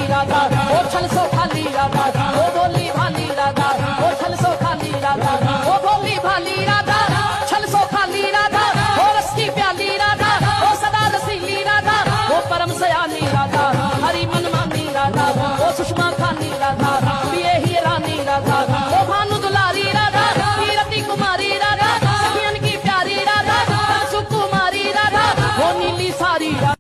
राधा, ओ छल सो खाली राधा, ओ भोली भाली राधा, ओ छल सो खाली राधा, ओ भोली भाली राधा, छल सो खाली राधा, ओ रस की प्याली राधा, ओ सदा रसीली राधा, ओ परम सयाली राधा, हरी मनमानी राधा, ओ सुषमा खानी राधा, पिए ही रानी राधा, ओ भानु दुलारी राधा, कीरति कुमारी राधा, सखियन की प्यारी राधा, सुकुमारी राधा, ओ नीली सारी राधा।